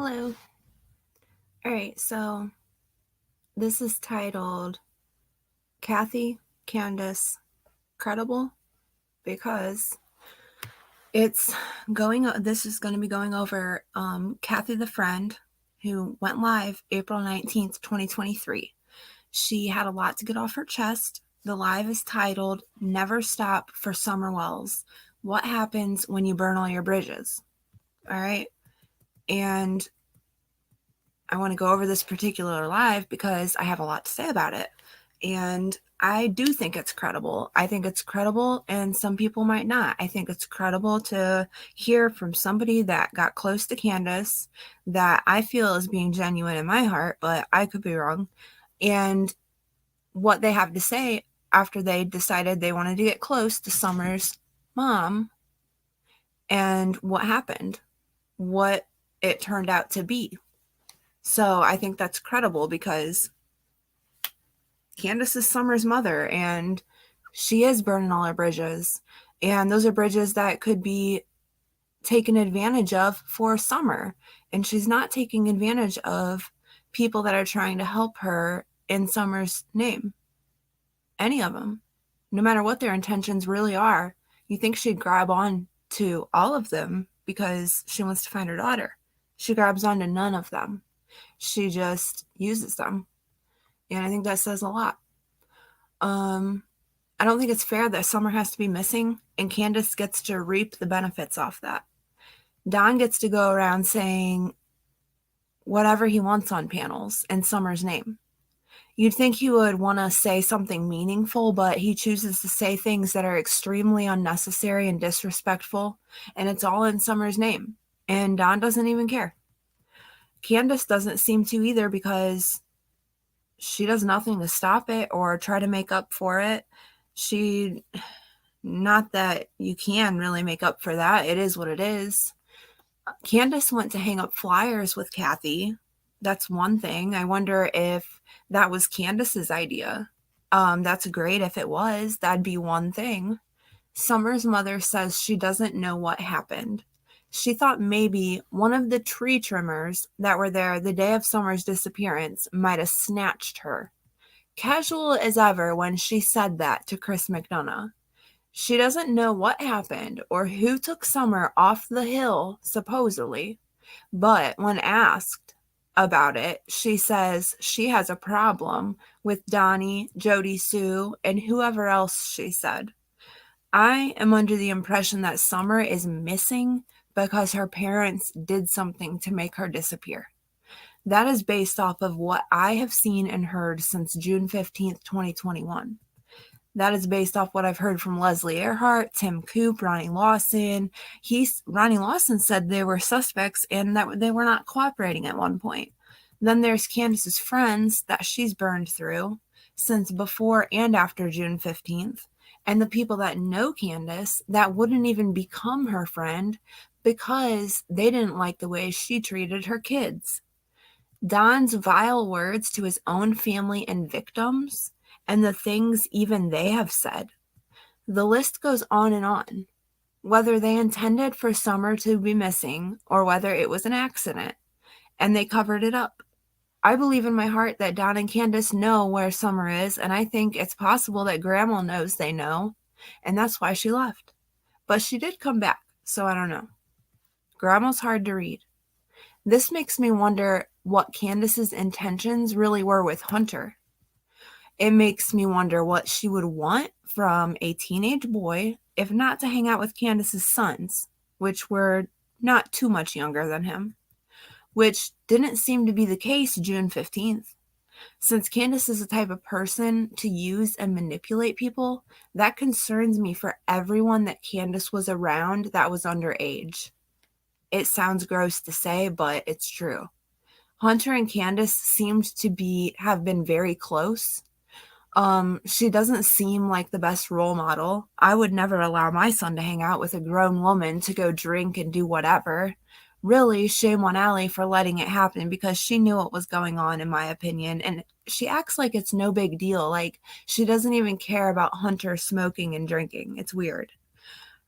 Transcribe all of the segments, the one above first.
Hello. All right, so this is titled Cathy, Candace, Credible because this is going to be going over Cathy the friend who went live April 19th, 2023. She had a lot to get off her chest. The live is titled Never Stop for Summer Wells. What happens when you burn all your bridges? All right. And I want to go over this particular live because I have a lot to say about it. And I do think it's credible. I think it's credible, and some people might not. I think it's credible to hear from somebody that got close to Candace that I feel is being genuine in my heart, but I could be wrong. And what they have to say after they decided they wanted to get close to Summer's mom and what happened, what it turned out to be. So I think that's credible because Candace is Summer's mother and she is burning all her bridges. And those are bridges that could be taken advantage of for Summer. And she's not taking advantage of people that are trying to help her in Summer's name. Any of them. No matter what their intentions really are. You think she'd grab on to all of them because she wants to find her daughter. She grabs on to none of them. She just uses them. And I think that says a lot. I don't think it's fair that Summer has to be missing and Candace gets to reap the benefits off that. Don gets to go around saying whatever he wants on panels in Summer's name. You'd think he would want to say something meaningful, but he chooses to say things that are extremely unnecessary and disrespectful, and it's all in Summer's name. And Don doesn't even care. Candace doesn't seem to either because she does nothing to stop it or try to make up for it. Not that you can really make up for that. It is what it is. Candace went to hang up flyers with Cathy. That's one thing. I wonder if that was Candace's idea. That's great if it was. That'd be one thing. Summer's mother says she doesn't know what happened. She thought maybe one of the tree trimmers that were there the day of Summer's disappearance might have snatched her. Casual as ever when she said that to Chris McDonough. She doesn't know what happened or who took Summer off the hill, supposedly, but when asked about it, she says she has a problem with Donnie, Jody Sue, and whoever else she said. I am under the impression that Summer is missing because her parents did something to make her disappear. That is based off of what I have seen and heard since June 15th, 2021. That is based off what I've heard from Leslie Earhart, Tim Coop, Ronnie Lawson. Ronnie Lawson said they were suspects and that they were not cooperating at one point. Then there's Candace's friends that she's burned through since before and after June 15th. And the people that know Candace that wouldn't even become her friend because they didn't like the way she treated her kids. Don's vile words to his own family and victims, and the things even they have said. The list goes on and on. Whether they intended for Summer to be missing or whether it was an accident, and they covered it up. I believe in my heart that Don and Candace know where Summer is, and I think it's possible that Grandma knows they know, and that's why she left. But she did come back, so I don't know. Grandma's hard to read. This makes me wonder what Candace's intentions really were with Hunter. It makes me wonder what she would want from a teenage boy, if not to hang out with Candace's sons, which were not too much younger than him, which didn't seem to be the case June 15th. Since Candace is the type of person to use and manipulate people, that concerns me for everyone that Candace was around that was underage. It sounds gross to say, but it's true. Hunter and Candace seemed to have been very close. She doesn't seem like the best role model. I would never allow my son to hang out with a grown woman to go drink and do whatever. Really, shame on Allie for letting it happen because she knew what was going on, in my opinion, and she acts like it's no big deal. Like, she doesn't even care about Hunter smoking and drinking. It's weird.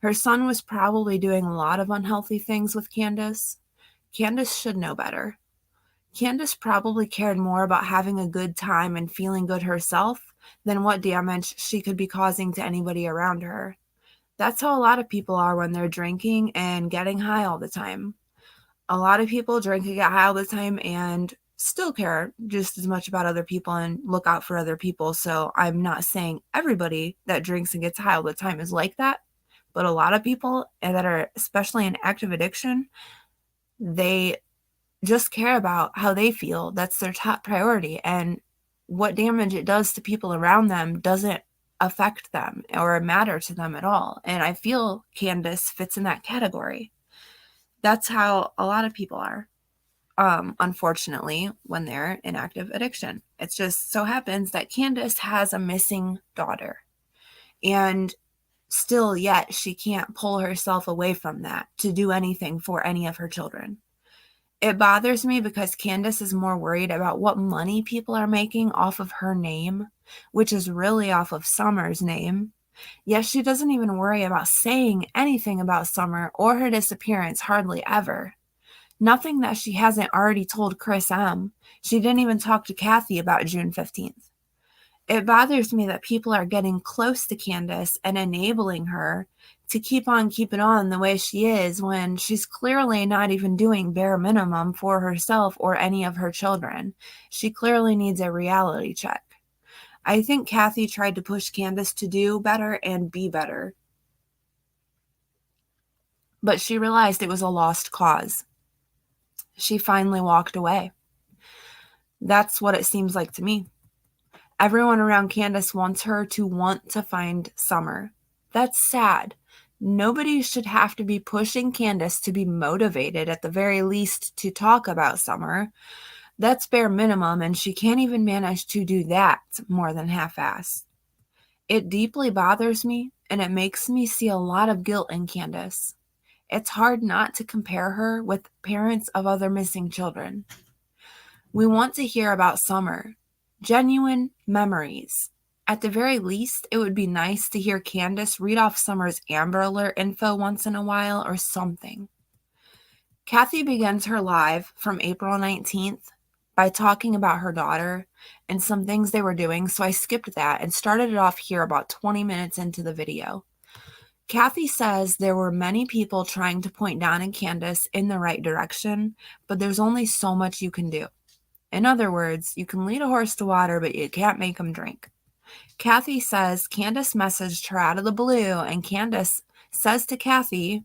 Her son was probably doing a lot of unhealthy things with Candace. Candace should know better. Candace probably cared more about having a good time and feeling good herself than what damage she could be causing to anybody around her. That's how a lot of people are when they're drinking and getting high all the time. A lot of people drink and get high all the time and still care just as much about other people and look out for other people. So I'm not saying everybody that drinks and gets high all the time is like that, but a lot of people that are especially in active addiction, they just care about how they feel. That's their top priority. And what damage it does to people around them doesn't affect them or matter to them at all. And I feel Candace fits in that category. That's how a lot of people are, unfortunately, when they're in active addiction. It just so happens that Candace has a missing daughter. And still yet she can't pull herself away from that to do anything for any of her children. It bothers me because Candace is more worried about what money people are making off of her name, which is really off of Summer's name. Yet she doesn't even worry about saying anything about Summer or her disappearance, hardly ever. Nothing that she hasn't already told Chris M. She didn't even talk to Cathy about June 15th. It bothers me that people are getting close to Candace and enabling her to keep on keeping on the way she is when she's clearly not even doing bare minimum for herself or any of her children. She clearly needs a reality check. I think Cathy tried to push Candace to do better and be better, but she realized it was a lost cause. She finally walked away. That's what it seems like to me. Everyone around Candace wants her to want to find Summer. That's sad. Nobody should have to be pushing Candace to be motivated, at the very least, to talk about Summer. That's bare minimum, and she can't even manage to do that more than half-assed. It deeply bothers me, and it makes me see a lot of guilt in Candace. It's hard not to compare her with parents of other missing children. We want to hear about Summer. Genuine memories. At the very least, it would be nice to hear Candace read off Summer's Amber Alert info once in a while or something. Cathy begins her live from April 19th by talking about her daughter and some things they were doing, so I skipped that and started it off here about 20 minutes into the video. Cathy says there were many people trying to point Don and Candace in the right direction, but there's only so much you can do. In other words, you can lead a horse to water, but you can't make him drink. Cathy says Candace messaged her out of the blue, and Candace says to Cathy,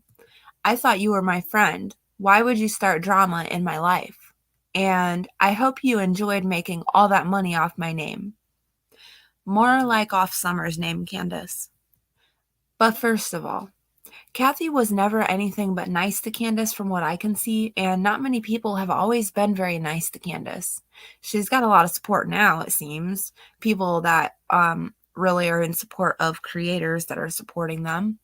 "I thought you were my friend. Why would you start drama in my life? And I hope you enjoyed making all that money off my name." More like off Summer's name, Candace. But first of all, Cathy was never anything but nice to Candace from what I can see, and not many people have always been very nice to Candace. She's got a lot of support now, it seems. People that really are in support of creators that are supporting them.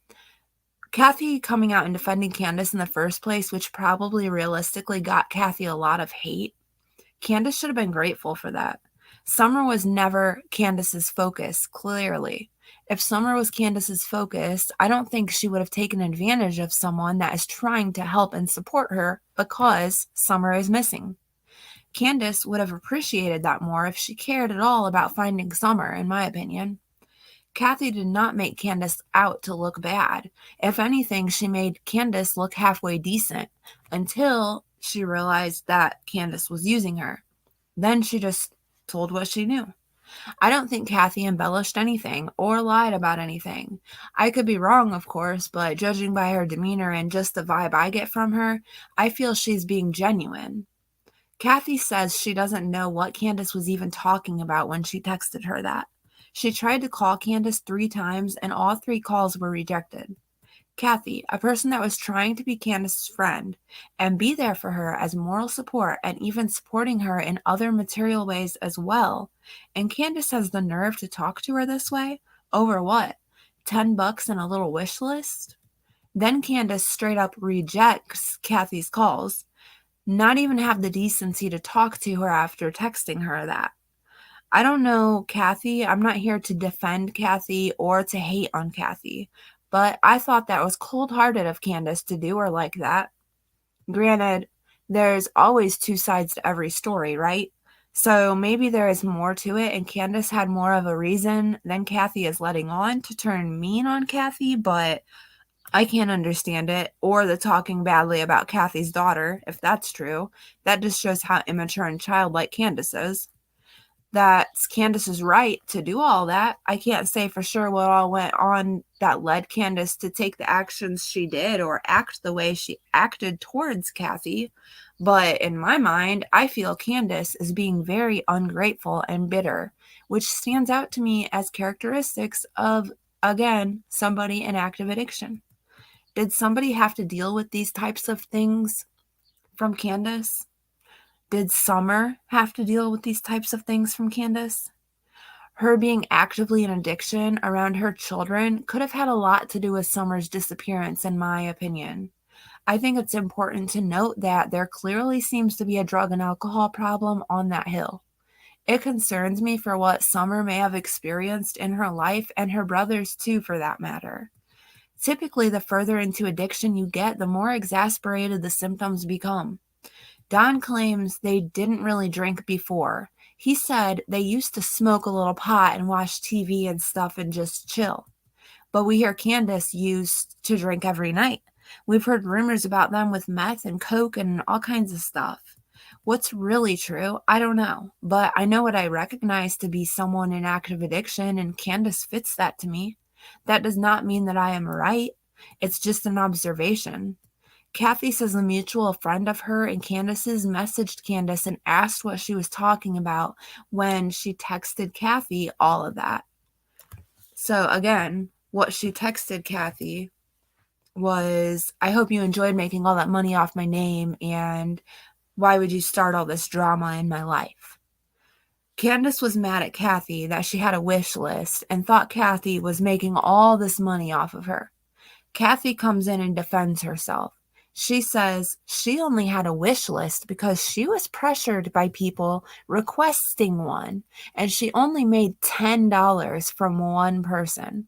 Cathy coming out and defending Candace in the first place, which probably realistically got Cathy a lot of hate. Candace should have been grateful for that. Summer was never Candace's focus, clearly. If Summer was Candace's focus, I don't think she would have taken advantage of someone that is trying to help and support her because Summer is missing. Candace would have appreciated that more if she cared at all about finding Summer, in my opinion. Cathy did not make Candace out to look bad. If anything, she made Candace look halfway decent until she realized that Candace was using her. Then she just told what she knew. I don't think Cathy embellished anything or lied about anything. I could be wrong, of course, but judging by her demeanor and just the vibe I get from her, I feel she's being genuine. Cathy says she doesn't know what Candace was even talking about when she texted her that. She tried to call Candace 3 times, and all 3 calls were rejected. Cathy, a person that was trying to be Candace's friend and be there for her as moral support and even supporting her in other material ways as well, and Candace has the nerve to talk to her this way? Over what? $10 and a little wish list? Then Candace straight up rejects Cathy's calls, not even have the decency to talk to her after texting her that. I don't know Cathy. I'm not here to defend Cathy or to hate on Cathy, but I thought that was cold-hearted of Candace to do her like that. Granted, There's always two sides to every story, right? So maybe there is more to it, and Candace had more of a reason than Cathy is letting on to turn mean on Cathy, but I can't understand it, or the talking badly about Cathy's daughter, if that's true. That just shows how immature and childlike Candace is. That's Candace's right to do all that. I can't say for sure what all went on that led Candace to take the actions she did or act the way she acted towards Cathy. But in my mind, I feel Candace is being very ungrateful and bitter, which stands out to me as characteristics of, again, somebody in active addiction. Did somebody have to deal with these types of things from Candace? Did Summer have to deal with these types of things from Candace? Her being actively in addiction around her children could have had a lot to do with Summer's disappearance, in my opinion. I think it's important to note that there clearly seems to be a drug and alcohol problem on that hill. It concerns me for what Summer may have experienced in her life, and her brothers too, for that matter. Typically, the further into addiction you get, the more exasperated the symptoms become. Don claims they didn't really drink before. He said they used to smoke a little pot and watch TV and stuff and just chill. But we hear Candace used to drink every night. We've heard rumors about them with meth and coke and all kinds of stuff. What's really true, I don't know. But I know what I recognize to be someone in active addiction, and Candace fits that to me. That does not mean that I am right. It's just an observation. Cathy says a mutual friend of her and Candace's messaged Candace and asked what she was talking about when she texted Cathy all of that. So again, what she texted Cathy was, I hope you enjoyed making all that money off my name, and why would you start all this drama in my life? Candace was mad at Cathy that she had a wish list and thought Cathy was making all this money off of her. Cathy comes in and defends herself. She says she only had a wish list because she was pressured by people requesting one, and she only made $10 from one person.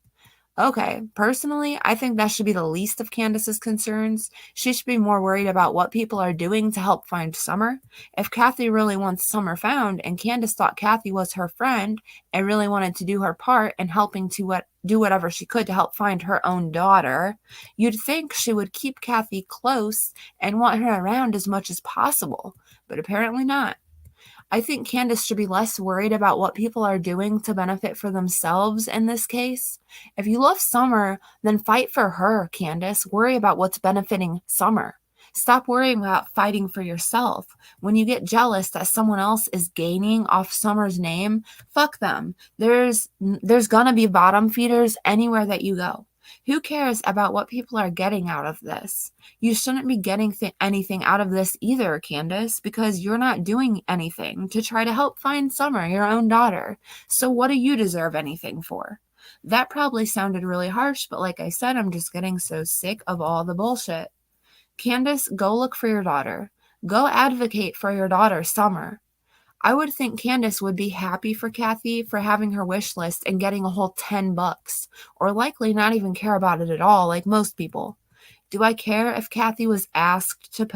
Okay, personally, I think that should be the least of Candace's concerns. She should be more worried about what people are doing to help find Summer. If Cathy really wants Summer found, and Candace thought Cathy was her friend and really wanted to do her part in helping to do whatever she could to help find her own daughter, you'd think she would keep Cathy close and want her around as much as possible, but apparently not. I think Candace should be less worried about what people are doing to benefit for themselves in this case. If you love Summer, then fight for her, Candace. Worry about what's benefiting Summer. Stop worrying about fighting for yourself. When you get jealous that someone else is gaining off Summer's name, fuck them. There's gonna be bottom feeders anywhere that you go. Who cares about what people are getting out of this? You shouldn't be getting anything out of this either, Candace, because you're not doing anything to try to help find Summer, your own daughter. So what do you deserve anything for? That probably sounded really harsh, but like I said, I'm just getting so sick of all the bullshit. Candace, go look for your daughter. Go advocate for your daughter, Summer. I would think Candace would be happy for Cathy for having her wish list and getting a whole $10, or likely not even care about it at all, like most people. Do I care if Cathy was asked to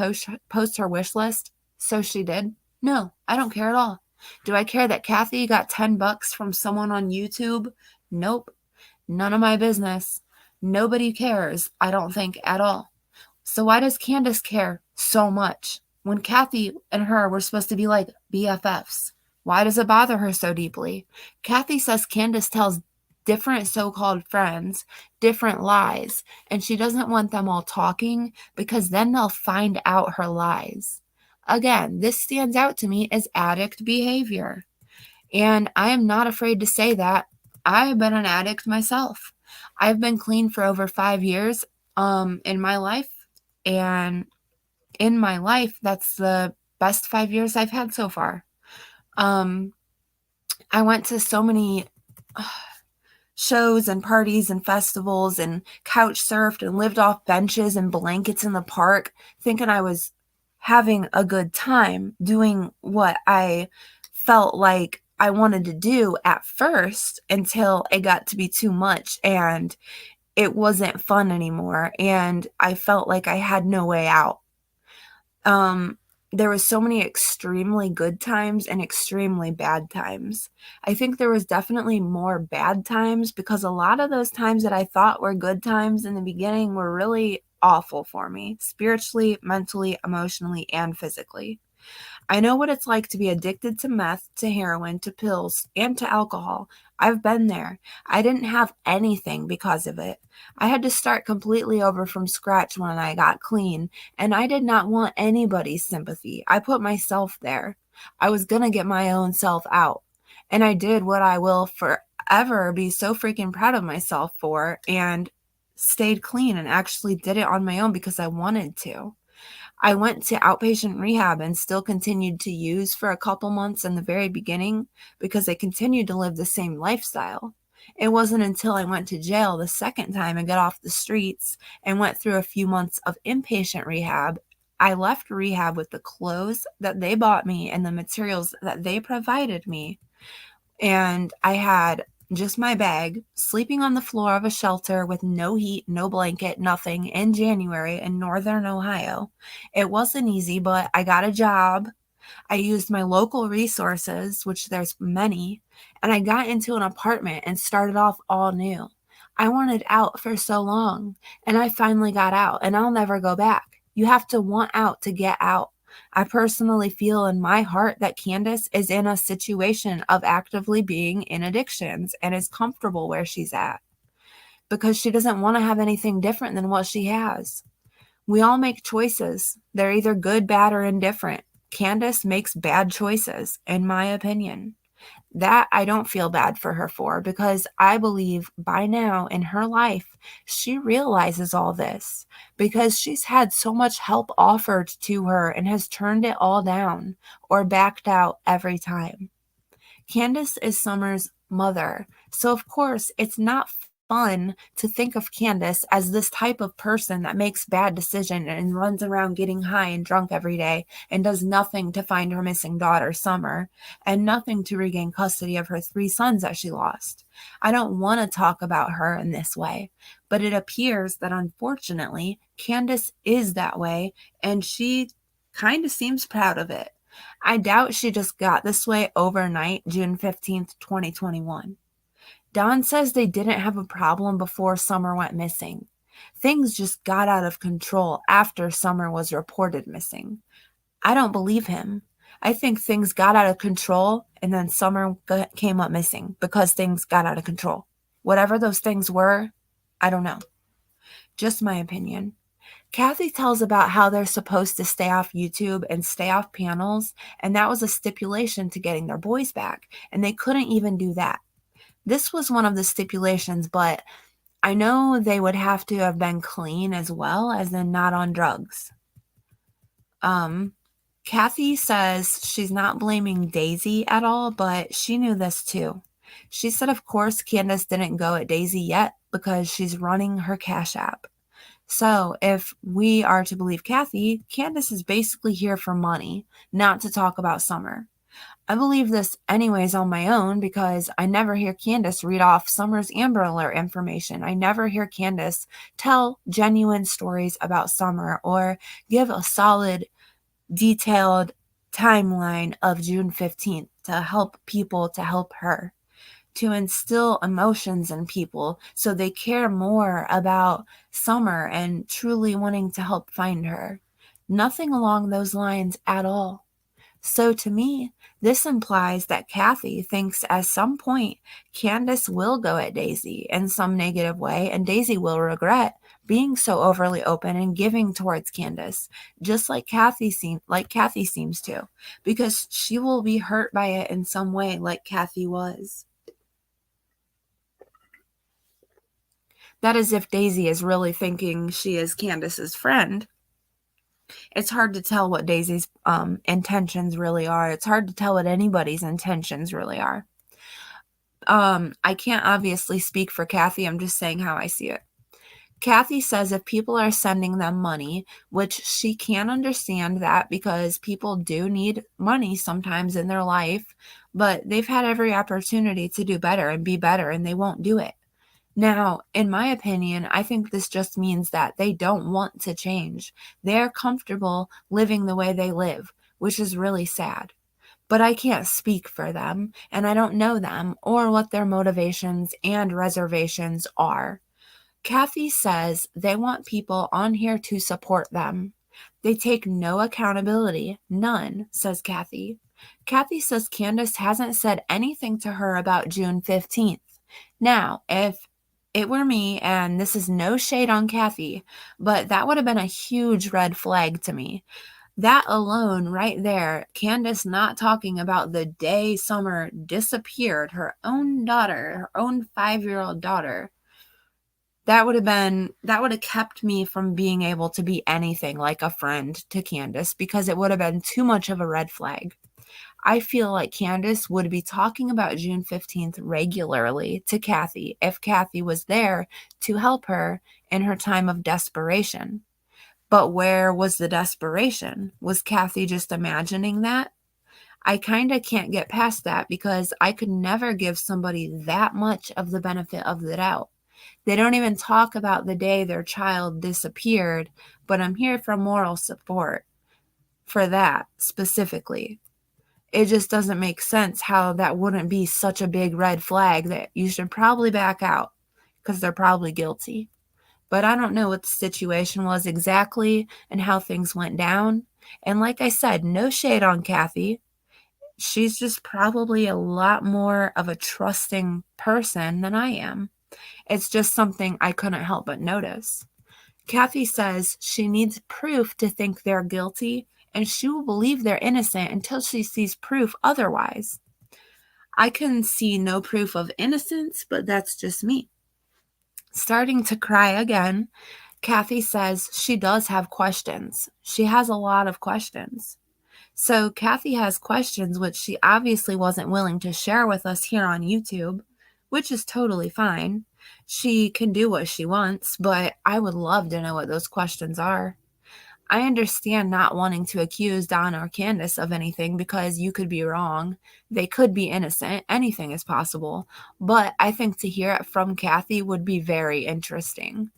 post her wish list? So she did? No, I don't care at all. Do I care that Cathy got $10 from someone on YouTube? Nope. None of my business. Nobody cares, I don't think, at all. So why does Candace care so much when Cathy and her were supposed to be like BFFs? Why does it bother her so deeply? Cathy says Candace tells different so-called friends different lies, and she doesn't want them all talking because then they'll find out her lies. Again, this stands out to me as addict behavior, and I am not afraid to say that I've been an addict myself. I've been clean for over 5 years in my life, and in my life, that's the best 5 years I've had so far. I went to so many shows and parties and festivals and couch surfed and lived off benches and blankets in the park, thinking I was having a good time doing what I felt like I wanted to do at first, until it got to be too much and it wasn't fun anymore, and I felt like I had no way out. there was so many extremely good times and extremely bad times. I think there was definitely more bad times because a lot of those times that I thought were good times in the beginning were really awful for me, spiritually, mentally, emotionally, and physically. I know what it's like to be addicted to meth, to heroin, to pills, and to alcohol. I've been there. I didn't have anything because of it. I had to start completely over from scratch when I got clean, and I did not want anybody's sympathy. I put myself there. I was gonna get my own self out. And I did what I will forever be so freaking proud of myself for, and stayed clean and actually did it on my own because I wanted to. I went to outpatient rehab and still continued to use for a couple months in the very beginning because I continued to live the same lifestyle. It wasn't until I went to jail the second time and got off the streets and went through a few months of inpatient rehab. I left rehab with the clothes that they bought me and the materials that they provided me, and I had just my bag, sleeping on the floor of a shelter with no heat, no blanket, nothing in January in northern Ohio. It wasn't easy, but I got a job. I used my local resources, which there's many, and I got into an apartment and started off all new. I wanted out for so long, and I finally got out, and I'll never go back. You have to want out to get out. I personally feel in my heart that Candace is in a situation of actively being in addictions and is comfortable where she's at because she doesn't want to have anything different than what she has. We all make choices. They're either good, bad, or indifferent. Candace makes bad choices, in my opinion. That I don't feel bad for her for because I believe by now in her life, she realizes all this because she's had so much help offered to her and has turned it all down or backed out every time. Candace is Summer's mother, so of course it's not fun to think of Candace as this type of person that makes bad decisions and runs around getting high and drunk every day and does nothing to find her missing daughter, Summer, and nothing to regain custody of her 3 sons that she lost. I don't want to talk about her in this way, but it appears that unfortunately Candace is that way, and she kind of seems proud of it. I doubt she just got this way overnight, June 15th, 2021. Don says they didn't have a problem before Summer went missing. Things just got out of control after Summer was reported missing. I don't believe him. I think things got out of control and then Summer came up missing because things got out of control. Whatever those things were, I don't know. Just my opinion. Cathy tells about how they're supposed to stay off YouTube and stay off panels, and that was a stipulation to getting their boys back, and they couldn't even do that. This was one of the stipulations, but I know they would have to have been clean as well, as in not on drugs. Cathy says she's not blaming Daisy at all, but she knew this too. She said, of course, Candace didn't go at Daisy yet because she's running her Cash App. So if we are to believe Cathy, Candace is basically here for money, not to talk about Summer. I believe this anyways on my own because I never hear Candace read off Summer's Amber Alert information. I never hear Candace tell genuine stories about Summer or give a solid, detailed timeline of June 15th to help people to help her, to instill emotions in people so they care more about Summer and truly wanting to help find her. Nothing along those lines at all. So to me, this implies that Cathy thinks at some point Candace will go at Daisy in some negative way, and Daisy will regret being so overly open and giving towards Candace, just like Cathy seems to, because she will be hurt by it in some way, like Cathy was. That is if Daisy is really thinking she is Candace's friend. It's hard to tell what Daisy's intentions really are. It's hard to tell what anybody's intentions really are. I can't obviously speak for Cathy. I'm just saying how I see it. Cathy says if people are sending them money, which she can understand that because people do need money sometimes in their life, but they've had every opportunity to do better and be better, and they won't do it. Now, in my opinion, I think this just means that they don't want to change. They're comfortable living the way they live, which is really sad. But I can't speak for them, and I don't know them or what their motivations and reservations are. Cathy says they want people on here to support them. They take no accountability, none, says Cathy. Cathy says Candace hasn't said anything to her about June 15th. Now, if it were me, and this is no shade on Cathy, but that would have been a huge red flag to me. That alone, right there, Candace not talking about the day Summer disappeared, her own daughter, her own 5-year-old daughter, that would have kept me from being able to be anything like a friend to Candace, because it would have been too much of a red flag. I feel like Candace would be talking about June 15th regularly to Cathy if Cathy was there to help her in her time of desperation. But where was the desperation? Was Cathy just imagining that? I kind of can't get past that, because I could never give somebody that much of the benefit of the doubt. They don't even talk about the day their child disappeared, but I'm here for moral support for that specifically. It just doesn't make sense how that wouldn't be such a big red flag that you should probably back out, because they're probably guilty. But I don't know what the situation was exactly and how things went down. And like I said, no shade on Cathy. She's just probably a lot more of a trusting person than I am. It's just something I couldn't help but notice. Cathy says she needs proof to think they're guilty, and she will believe they're innocent until she sees proof otherwise. I can see no proof of innocence, but that's just me. Starting to cry again, Cathy says she does have questions. She has a lot of questions. So Cathy has questions which she obviously wasn't willing to share with us here on YouTube, which is totally fine. She can do what she wants, but I would love to know what those questions are. I understand not wanting to accuse Don or Candace of anything, because you could be wrong. They could be innocent. Anything is possible. But I think to hear it from Cathy would be very interesting.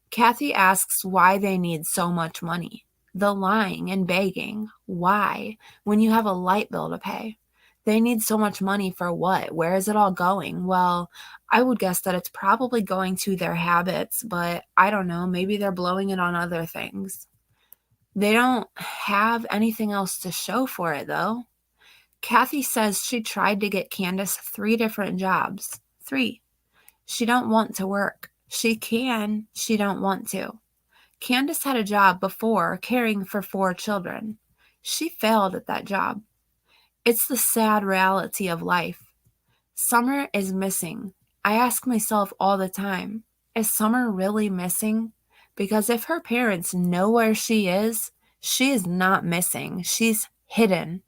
Cathy asks why they need so much money. The lying and begging. Why? When you have a light bill to pay. They need so much money for what? Where is it all going? Well, I would guess that it's probably going to their habits, but I don't know. Maybe they're blowing it on other things. They don't have anything else to show for it, though. Cathy says she tried to get Candace 3 different jobs. 3. She don't want to work. She can. She don't want to. Candace had a job before caring for 4 children. She failed at that job. It's the sad reality of life. Summer is missing. I ask myself all the time, is Summer really missing? Because if her parents know where she is not missing. She's hidden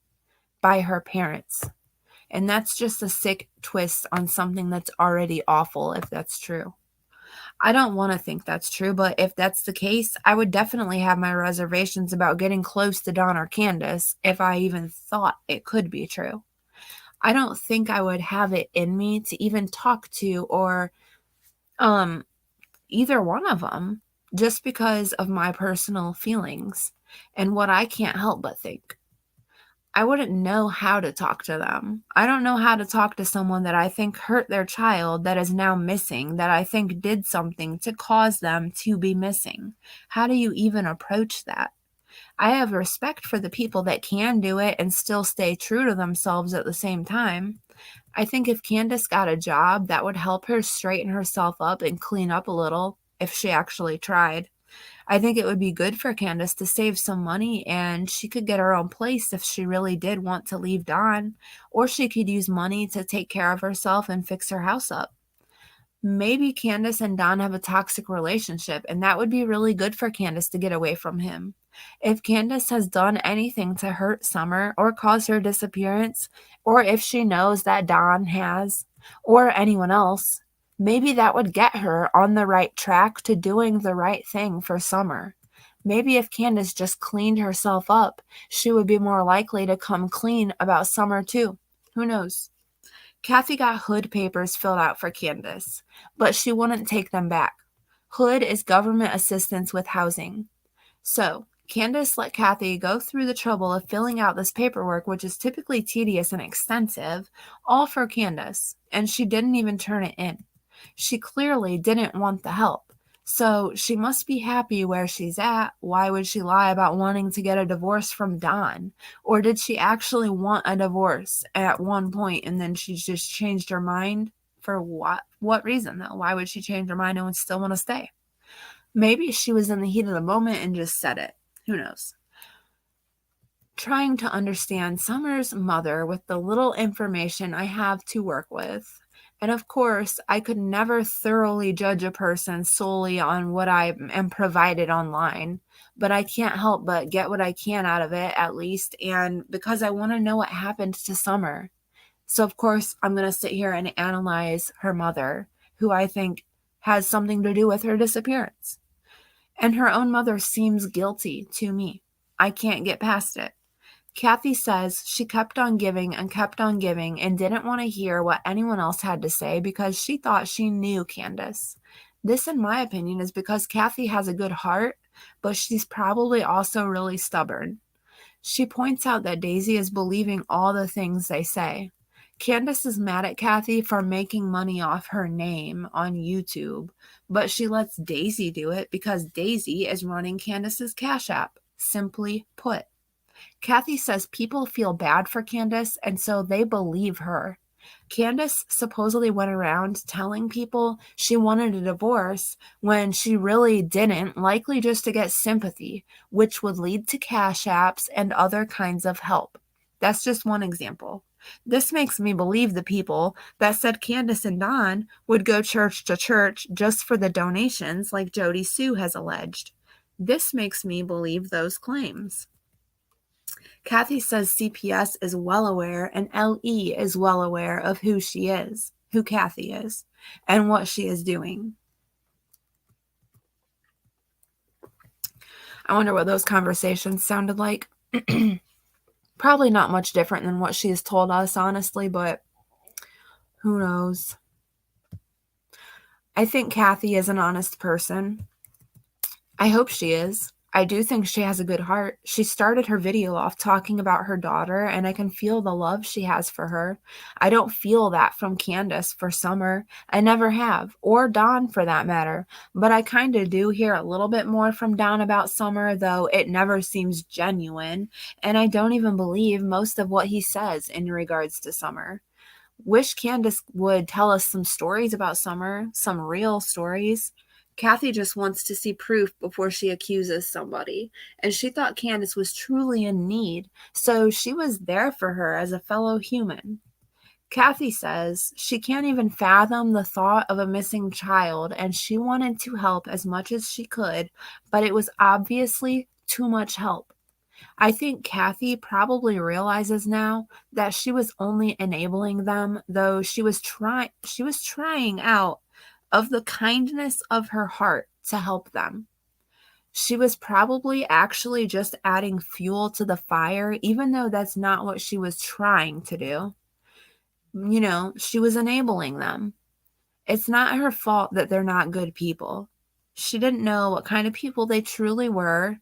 by her parents. And that's just a sick twist on something that's already awful, if that's true. I don't want to think that's true, but if that's the case, I would definitely have my reservations about getting close to Don or Candace if I even thought it could be true. I don't think I would have it in me to even talk to or either one of them, just because of my personal feelings and what I can't help but think. I wouldn't know how to talk to them. I don't know how to talk to someone that I think hurt their child, that is now missing, that I think did something to cause them to be missing. How do you even approach that? I have respect for the people that can do it and still stay true to themselves at the same time. I think if Candace got a job, that would help her straighten herself up and clean up a little if she actually tried. I think it would be good for Candace to save some money, and she could get her own place if she really did want to leave Don, or she could use money to take care of herself and fix her house up. Maybe Candace and Don have a toxic relationship, and that would be really good for Candace to get away from him. If Candace has done anything to hurt Summer or cause her disappearance, or if she knows that Don has, or anyone else, maybe that would get her on the right track to doing the right thing for Summer. Maybe if Candace just cleaned herself up, she would be more likely to come clean about Summer too. Who knows? Cathy got Hood papers filled out for Candace, but she wouldn't take them back. Hood is government assistance with housing. So, Candace let Cathy go through the trouble of filling out this paperwork, which is typically tedious and extensive, all for Candace, and she didn't even turn it in. She clearly didn't want the help. So she must be happy where she's at. Why would she lie about wanting to get a divorce from Don? Or did she actually want a divorce at one point and then she just changed her mind? For what? What reason, though? Why would she change her mind and would still want to stay? Maybe she was in the heat of the moment and just said it. Who knows? Trying to understand Summer's mother with the little information I have to work with. And of course, I could never thoroughly judge a person solely on what I am provided online, but I can't help but get what I can out of it at least, and because I want to know what happened to Summer. So of course, I'm going to sit here and analyze her mother, who I think has something to do with her disappearance. And her own mother seems guilty to me. I can't get past it. Cathy says she kept on giving and didn't want to hear what anyone else had to say because she thought she knew Candace. This, in my opinion, is because Cathy has a good heart, but she's probably also really stubborn. She points out that Daisy is believing all the things they say. Candace is mad at Cathy for making money off her name on YouTube, but she lets Daisy do it because Daisy is running Candace's Cash App. Simply put. Cathy says people feel bad for Candace, and so they believe her. Candace supposedly went around telling people she wanted a divorce when she really didn't, likely just to get sympathy, which would lead to cash apps and other kinds of help. That's just one example. This makes me believe the people that said Candace and Don would go church to church just for the donations, like Jody Sue has alleged. This makes me believe those claims. Cathy says CPS is well aware and LE is well aware of who she is, who Cathy is, and what she is doing. I wonder what those conversations sounded like. Probably not much different than what she has told us, honestly, but who knows? I think Cathy is an honest person. I hope she is. I do think she has a good heart. She started her video off talking about her daughter, and I can feel the love she has for her. I don't feel that from Candace for Summer. I never have, or Don for that matter. But I kind of do hear a little bit more from Don about Summer, though it never seems genuine, and I don't even believe most of what he says in regards to Summer. Wish Candace would tell us some stories about Summer, some real stories. Cathy just wants to see proof before she accuses somebody, and she thought Candace was truly in need, so she was there for her as a fellow human. Cathy says she can't even fathom the thought of a missing child, and she wanted to help as much as she could, but it was obviously too much help. I think Cathy probably realizes now that she was only enabling them, though she was trying out of the kindness of her heart to help them. She was probably actually just adding fuel to the fire, even though that's not what she was trying to do. You know, she was enabling them. It's not her fault that they're not good people. She didn't know what kind of people they truly were.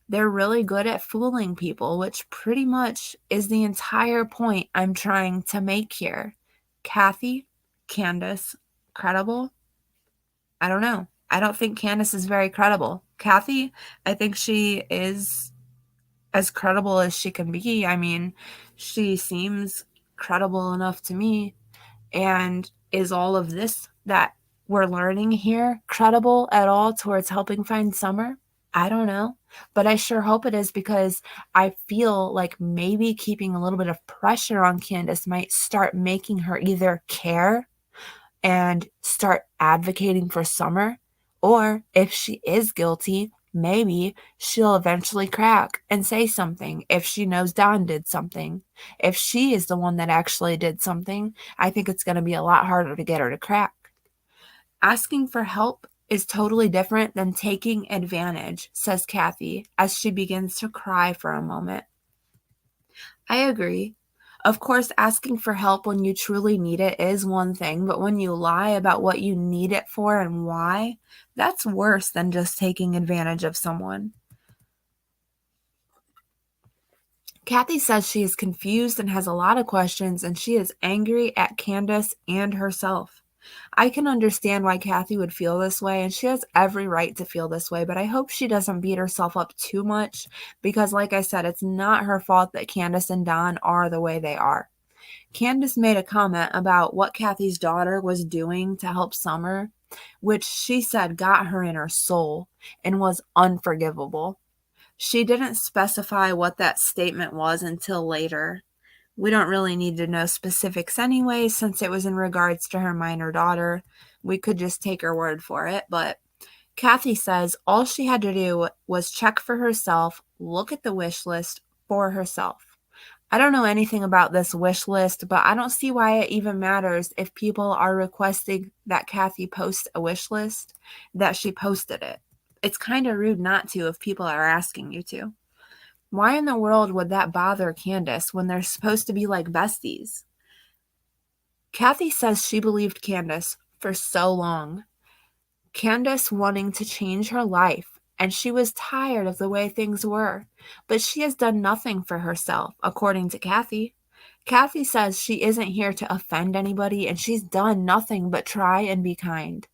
They're really good at fooling people, which pretty much is the entire point I'm trying to make here. Cathy, Candace, credible? I don't know. I don't think Candace is very credible. Cathy, I think she is as credible as she can be. I mean, she seems credible enough to me. And is all of this that we're learning here credible at all towards helping find Summer? I don't know. But I sure hope it is, because I feel like maybe keeping a little bit of pressure on Candace might start making her either care and start advocating for Summer, or if she is guilty, maybe she'll eventually crack and say something if she knows Don did something. If she is the one that actually did something, I think it's going to be a lot harder to get her to crack. Asking for help is totally different than taking advantage, says Cathy as she begins to cry for a moment. I agree. Of course, asking for help when you truly need it is one thing, but when you lie about what you need it for and why, that's worse than just taking advantage of someone. Cathy says she is confused and has a lot of questions, and she is angry at Candace and herself. I can understand why Cathy would feel this way, and she has every right to feel this way, but I hope she doesn't beat herself up too much because, like I said, it's not her fault that Candace and Don are the way they are. Candace made a comment about what Cathy's daughter was doing to help Summer, which she said got her in her soul and was unforgivable. She didn't specify what that statement was until later. We don't really need to know specifics anyway, since it was in regards to her minor daughter. We could just take her word for it. But Cathy says all she had to do was check for herself, look at the wish list for herself. I don't know anything about this wish list, but I don't see why it even matters if people are requesting that Cathy post a wish list, that she posted it. It's kind of rude not to if people are asking you to. Why in the world would that bother Candace when they're supposed to be like besties? Cathy says she believed Candace for so long. Candace wanting to change her life, and she was tired of the way things were. But she has done nothing for herself, according to Cathy. Cathy says she isn't here to offend anybody, and she's done nothing but try and be kind.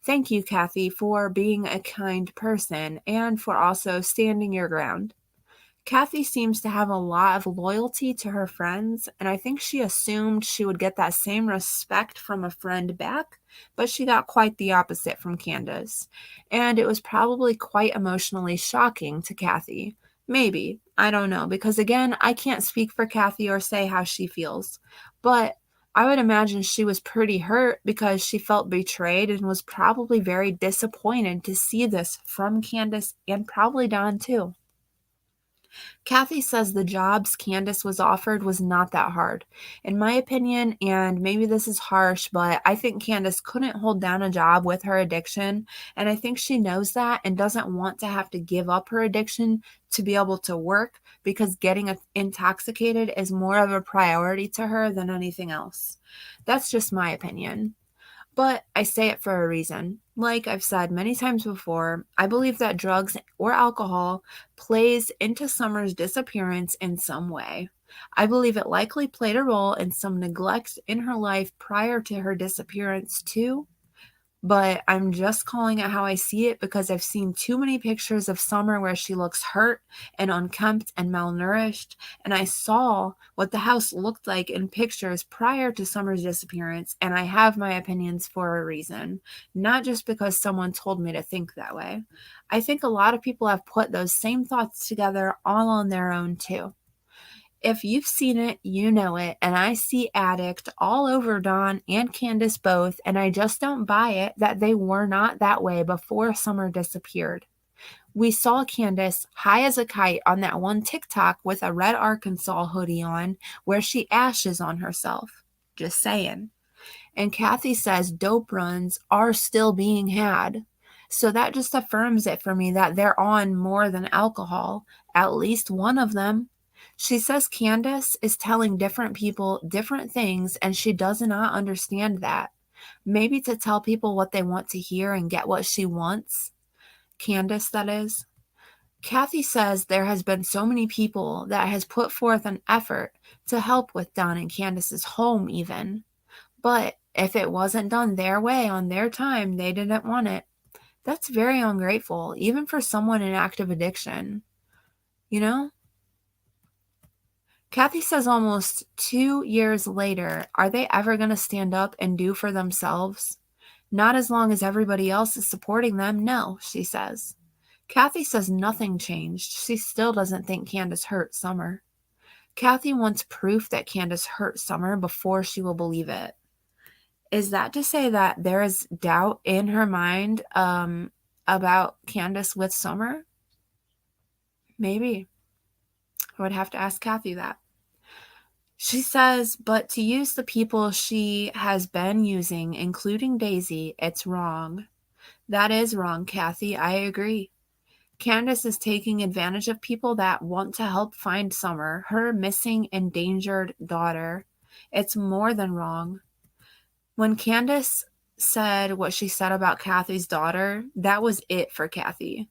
Thank you, Cathy, for being a kind person and for also standing your ground. Cathy seems to have a lot of loyalty to her friends, and I think she assumed she would get that same respect from a friend back, but she got quite the opposite from Candace. And it was probably quite emotionally shocking to Cathy. Maybe. I don't know, because again, I can't speak for Cathy or say how she feels. But I would imagine she was pretty hurt because she felt betrayed and was probably very disappointed to see this from Candace and probably Don too. Cathy says the jobs Candace was offered was not that hard. In my opinion, and maybe this is harsh, but I think Candace couldn't hold down a job with her addiction, and I think she knows that and doesn't want to have to give up her addiction to be able to work because getting intoxicated is more of a priority to her than anything else. That's just my opinion. But I say it for a reason. Like I've said many times before, I believe that drugs or alcohol plays into Summer's disappearance in some way. I believe it likely played a role in some neglect in her life prior to her disappearance too, but I'm just calling it how I see it because I've seen too many pictures of Summer where she looks hurt and unkempt and malnourished, and I saw what the house looked like in pictures prior to Summer's disappearance, and I have my opinions for a reason, not just because someone told me to think that way. I think a lot of people have put those same thoughts together all on their own too. If you've seen it, you know it, and I see addict all over Dawn and Candace both, and I just don't buy it that they were not that way before Summer disappeared. We saw Candace high as a kite on that one TikTok with a red Arkansas hoodie on where she ashes on herself. Just saying. And Cathy says dope runs are still being had. So that just affirms it for me that they're on more than alcohol, at least one of them. She says Candace is telling different people different things and she does not understand that. Maybe to tell people what they want to hear and get what she wants. Candace, that is. Cathy says there has been so many people that has put forth an effort to help with Don and Candace's home even. But if it wasn't done their way on their time, they didn't want it. That's very ungrateful, even for someone in active addiction. You know? Cathy says almost 2 years later, are they ever going to stand up and do for themselves? Not as long as everybody else is supporting them, no, she says. Cathy says nothing changed. She still doesn't think Candace hurt Summer. Cathy wants proof that Candace hurt Summer before she will believe it. Is that to say that there is doubt in her mind about Candace with Summer? Maybe. I would have to ask Cathy that. She says, but to use the people she has been using, including Daisy, it's wrong. That is wrong, Cathy. I agree. Candace is taking advantage of people that want to help find Summer, her missing, endangered daughter. It's more than wrong. When Candace said what she said about Cathy's daughter, that was it for Cathy.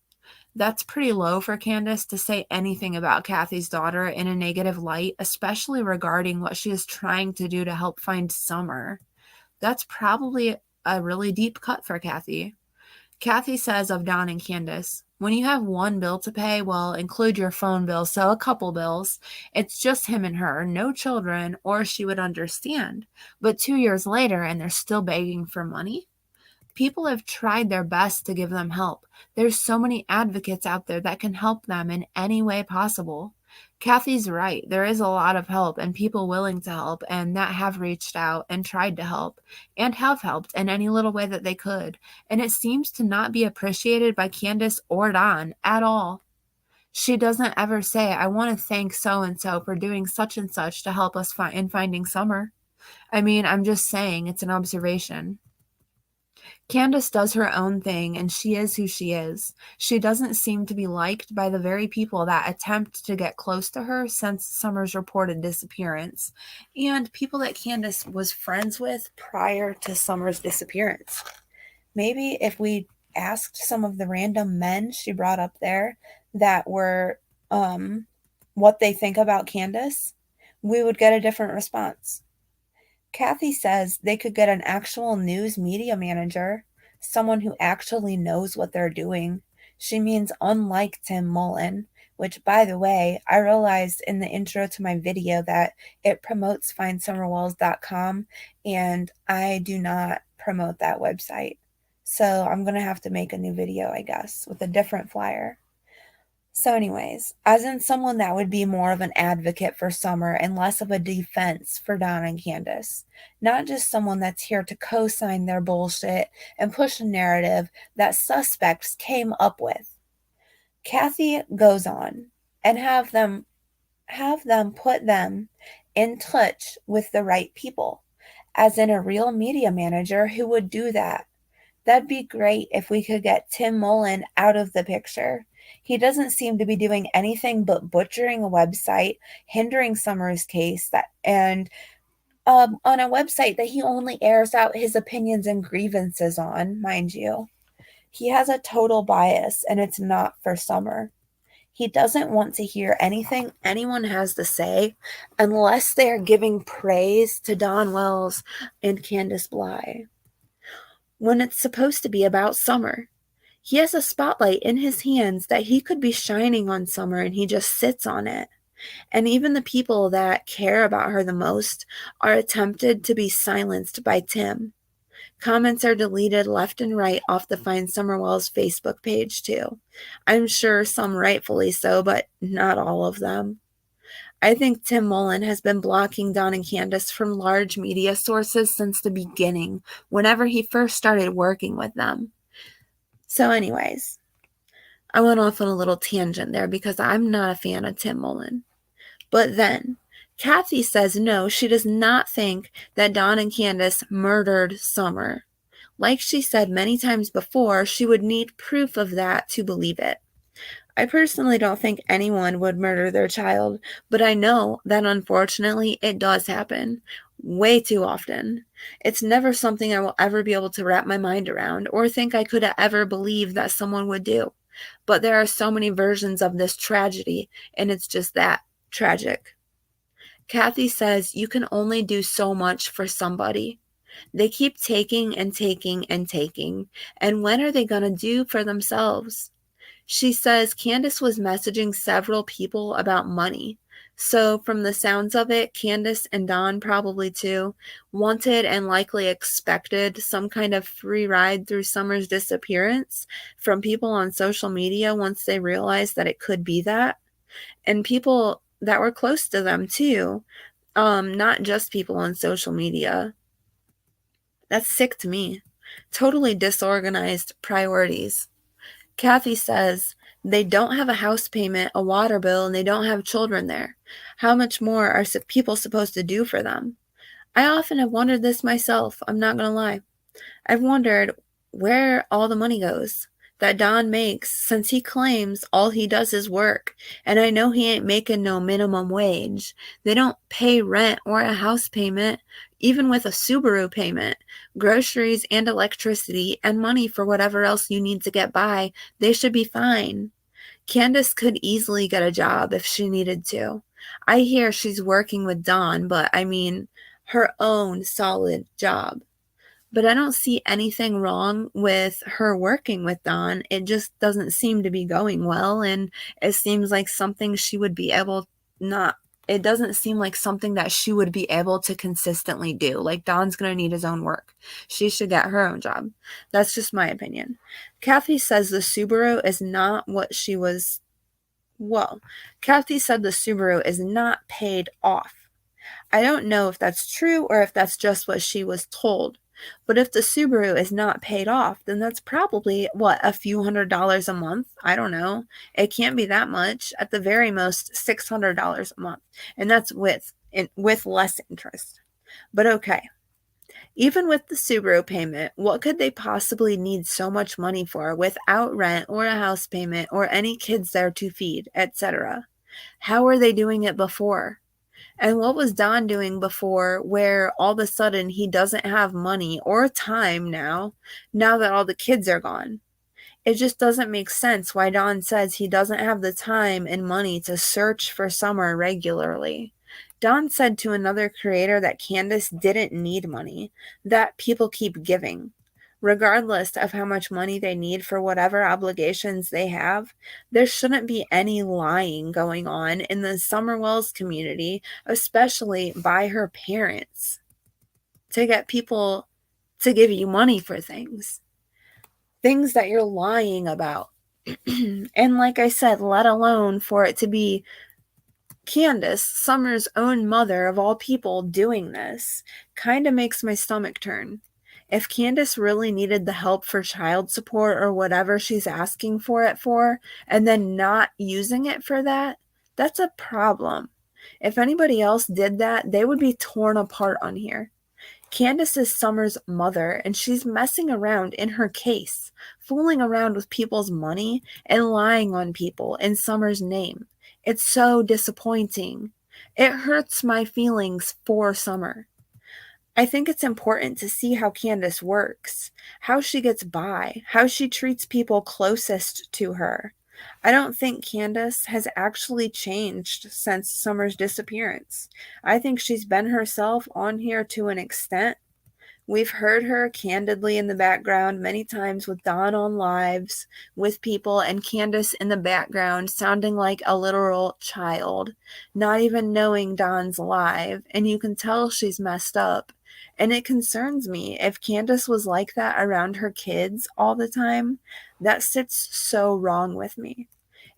That's pretty low for Candace to say anything about Cathy's daughter in a negative light, especially regarding what she is trying to do to help find Summer. That's probably a really deep cut for Cathy. Cathy says of Don and Candace, when you have one bill to pay, well, include your phone bill, so a couple bills. It's just him and her, no children, or she would understand. But 2 years later, and they're still begging for money? People have tried their best to give them help. There's so many advocates out there that can help them in any way possible. Cathy's right. There is a lot of help and people willing to help and that have reached out and tried to help and have helped in any little way that they could. And it seems to not be appreciated by Candace or Don at all. She doesn't ever say, I want to thank so-and-so for doing such and such to help us in finding Summer. I mean, I'm just saying it's an observation. Candace does her own thing, and she is who she is. She doesn't seem to be liked by the very people that attempt to get close to her since Summer's reported disappearance, and people that Candace was friends with prior to Summer's disappearance. Maybe if we asked some of the random men she brought up there that were what they think about Candace, we would get a different response. Cathy says they could get an actual news media manager, someone who actually knows what they're doing. She means unlike Tim Mullen, which, by the way, I realized in the intro to my video that it promotes findsummerwells.com, and I do not promote that website. So I'm going to have to make a new video, I guess, with a different flyer. So anyways, as in someone that would be more of an advocate for Summer and less of a defense for Don and Candace. Not just someone that's here to co-sign their bullshit and push a narrative that suspects came up with. Cathy goes on and have them put them in touch with the right people, as in a real media manager who would do that. That'd be great if we could get Tim Mullen out of the picture. He doesn't seem to be doing anything but butchering a website, hindering Summer's case, on a website that he only airs out his opinions and grievances on, mind you. He has a total bias, and it's not for Summer. He doesn't want to hear anything anyone has to say unless they are giving praise to Don Wells and Candace Bly, when it's supposed to be about Summer. He has a spotlight in his hands that he could be shining on Summer, and he just sits on it. And even the people that care about her the most are attempted to be silenced by Tim. Comments are deleted left and right off the Find Summer Wells Facebook page too. I'm sure some rightfully so, but not all of them. I think Tim Mullen has been blocking Don and Candace from large media sources since the beginning, whenever he first started working with them. So anyways, I went off on a little tangent there because I'm not a fan of Tim Mullen. But then, Cathy says no, she does not think that Don and Candace murdered Summer. Like she said many times before, she would need proof of that to believe it. I personally don't think anyone would murder their child, but I know that unfortunately it does happen. Way too often. It's never something I will ever be able to wrap my mind around or think I could ever believe that someone would do. But there are so many versions of this tragedy, and it's just that, tragic. Cathy says you can only do so much for somebody. They keep taking and taking and taking, and when are they going to do for themselves? She says Candace was messaging several people about money. So from the sounds of it, Candace and Don probably too wanted and likely expected some kind of free ride through Summer's disappearance from people on social media once they realized that it could be that. And people that were close to them too, not just people on social media. That's sick to me. Totally disorganized priorities. Cathy says they don't have a house payment, a water bill, and they don't have children there. How much more are people supposed to do for them? I often have wondered this myself, I'm not going to lie. I've wondered where all the money goes that Don makes, since he claims all he does is work, and I know he ain't making no minimum wage. They don't pay rent or a house payment, even with a Subaru payment, groceries and electricity and money for whatever else you need to get by. They should be fine. Candace could easily get a job if she needed to. I hear she's working with Dawn, but I mean her own solid job. But I don't see anything wrong with her working with Dawn. It just doesn't seem to be going well, and it seems like something she would be able not it doesn't seem like something that she would be able to consistently do. Like Dawn's going to need his own work. She should get her own job. That's just my opinion. Cathy says the Subaru is not what she was well, Cathy said the Subaru is not paid off. I don't know if that's true or if that's just what she was told. But if the Subaru is not paid off, then that's probably, what, a few $100s a month? I don't know. It can't be that much. At the very most, $600 a month. And that's with less interest. But okay. Even with the Subaru payment, what could they possibly need so much money for without rent or a house payment or any kids there to feed, etc.? How were they doing it before? And what was Don doing before where all of a sudden he doesn't have money or time now that all the kids are gone? It just doesn't make sense why Don says he doesn't have the time and money to search for Summer regularly. Don said to another creator that Candace didn't need money, that people keep giving. Regardless of how much money they need for whatever obligations they have, there shouldn't be any lying going on in the Summerwells community, especially by her parents, to get people to give you money for things that you're lying about. And like I said, let alone for it to be Candace, Summer's own mother of all people, doing this, kind of makes my stomach turn. If Candace really needed the help for child support or whatever she's asking for it for, and then not using it for that, that's a problem. If anybody else did that, they would be torn apart on here. Candace is Summer's mother, and she's messing around in her case, fooling around with people's money and lying on people in Summer's name. It's so disappointing. It hurts my feelings for Summer. I think it's important to see how Candace works, how she gets by, how she treats people closest to her. I don't think Candace has actually changed since Summer's disappearance. I think she's been herself on here to an extent. We've heard her candidly in the background many times with Dawn on lives with people and Candace in the background sounding like a literal child, not even knowing Dawn's live, and you can tell she's messed up. And it concerns me if Candace was like that around her kids all the time. That sits so wrong with me.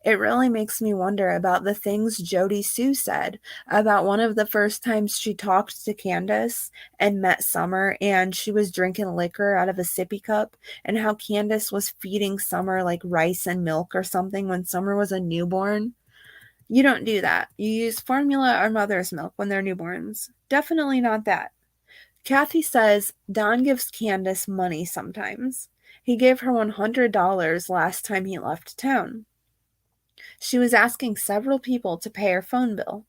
It really makes me wonder about the things Jody Sue said about one of the first times she talked to Candace and met Summer, and she was drinking liquor out of a sippy cup, and how Candace was feeding Summer like rice and milk or something when Summer was a newborn. You don't do that. You use formula or mother's milk when they're newborns. Definitely not that. Cathy says Don gives Candace money sometimes. He gave her $100 last time he left town. She was asking several people to pay her phone bill.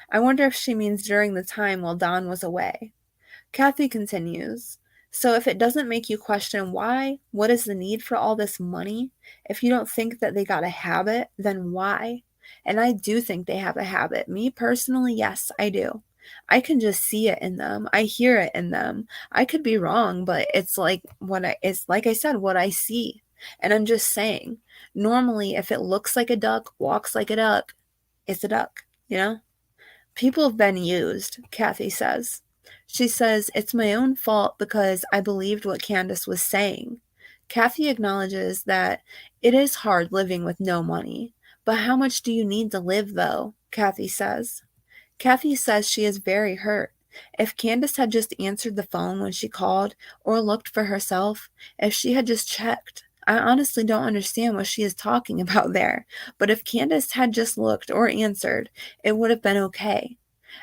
I wonder if she means during the time while Don was away. Cathy continues, so if it doesn't make you question why, what is the need for all this money? If you don't think that they got a habit, then why? And I do think they have a habit. Me personally, yes, I do. I can just see it in them. I hear it in them. I could be wrong, but it's like I said, what I see. And I'm just saying, normally if it looks like a duck, walks like a duck, it's a duck, you know? People have been used, Cathy says. She says, it's my own fault because I believed what Candace was saying. Cathy acknowledges that it is hard living with no money. But how much do you need to live, though? Cathy says. Cathy says she is very hurt. If Candace had just answered the phone when she called or looked for herself, if she had just checked, I honestly don't understand what she is talking about there. But if Candace had just looked or answered, it would have been okay.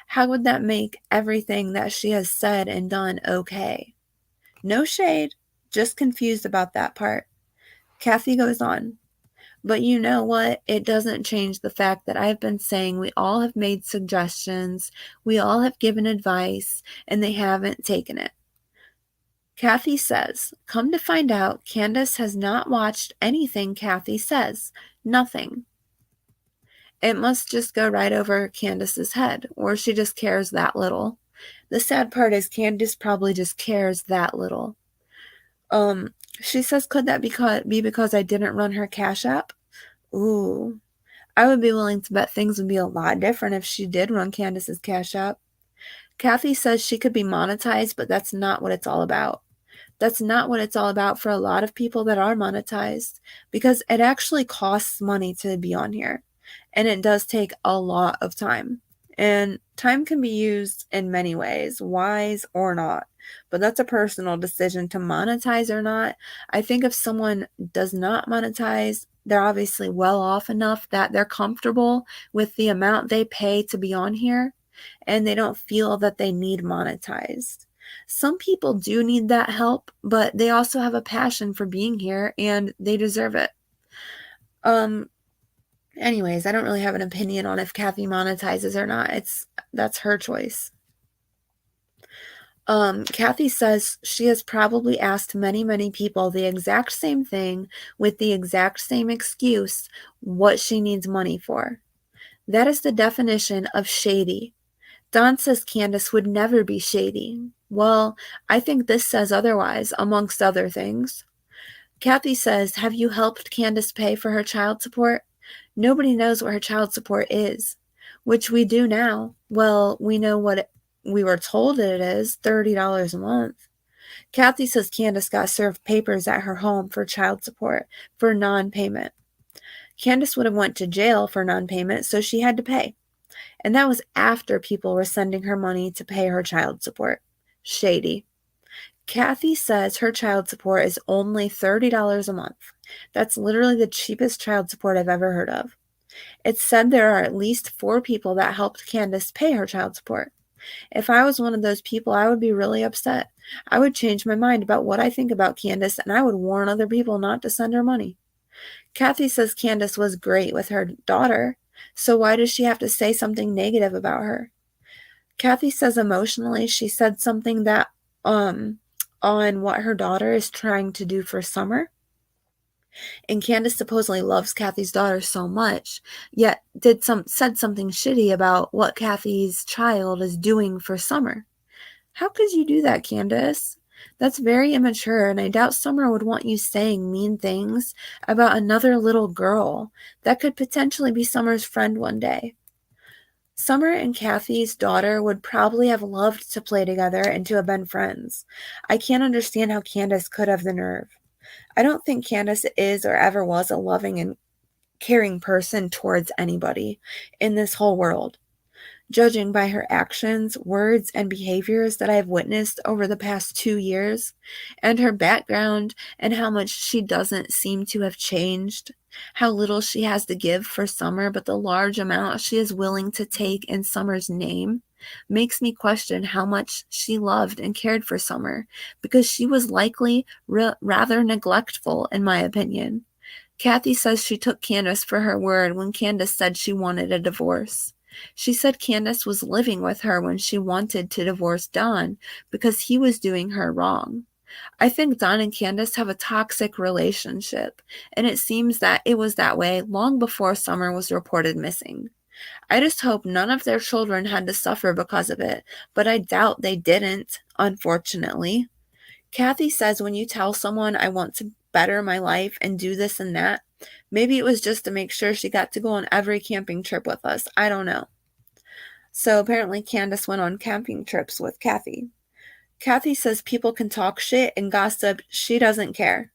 How would that make everything that she has said and done okay? No shade, just confused about that part. Cathy goes on. But you know what? It doesn't change the fact that I've been saying we all have made suggestions, we all have given advice, and they haven't taken it. Cathy says, come to find out, Candace has not watched anything Cathy says. Nothing. It must just go right over Candace's head, or she just cares that little. The sad part is Candace probably just cares that little. She says, could that be because I didn't run her Cash App? Ooh, I would be willing to bet things would be a lot different if she did run Candace's Cash App. Cathy says she could be monetized, but that's not what it's all about. That's not what it's all about for a lot of people that are monetized, because it actually costs money to be on here, and it does take a lot of time. And time can be used in many ways, wise or not, but that's a personal decision to monetize or not. I think if someone does not monetize, they're obviously well off enough that they're comfortable with the amount they pay to be on here, and they don't feel that they need monetized. Some people do need that help, but they also have a passion for being here and they deserve it. Anyways, I don't really have an opinion on if Cathy monetizes or not. That's her choice. Cathy says she has probably asked many, many people the exact same thing with the exact same excuse, what she needs money for. That is the definition of shady. Don says Candace would never be shady. Well, I think this says otherwise, amongst other things. Cathy says, have you helped Candace pay for her child support? Nobody knows what her child support is, which we do now. Well, we know what we were told it is, $30 a month. Cathy says Candace got served papers at her home for child support for non-payment. Candace would have went to jail for non-payment, so she had to pay. And that was after people were sending her money to pay her child support. Shady. Cathy says her child support is only $30 a month. That's literally the cheapest child support I've ever heard of. It's said there are at least 4 people that helped Candace pay her child support. If I was one of those people, I would be really upset. I would change my mind about what I think about Candace, and I would warn other people not to send her money. Cathy says Candace was great with her daughter, so why does she have to say something negative about her? Cathy says emotionally she said something that on what her daughter is trying to do for summer. And Candace supposedly loves Cathy's daughter so much, yet said something shitty about what Cathy's child is doing for summer. How could you do that, Candace? That's very immature, and I doubt Summer would want you saying mean things about another little girl that could potentially be Summer's friend one day. Summer and Cathy's daughter would probably have loved to play together and to have been friends. I can't understand how Candace could have the nerve. I don't think Candace is or ever was a loving and caring person towards anybody in this whole world. Judging by her actions, words, and behaviors that I have witnessed over the past 2 years, and her background, and how much she doesn't seem to have changed, how little she has to give for Summer, but the large amount she is willing to take in Summer's name, makes me question how much she loved and cared for Summer, because she was likely rather neglectful, in my opinion. Cathy says she took Candace for her word when Candace said she wanted a divorce. She said Candace was living with her when she wanted to divorce Don because he was doing her wrong. I think Don and Candace have a toxic relationship, and it seems that it was that way long before Summer was reported missing. I just hope none of their children had to suffer because of it, but I doubt they didn't, unfortunately. Cathy says when you tell someone I want to better my life and do this and that, maybe it was just to make sure she got to go on every camping trip with us. I don't know. So apparently Candace went on camping trips with Cathy. Cathy says people can talk shit and gossip. She doesn't care.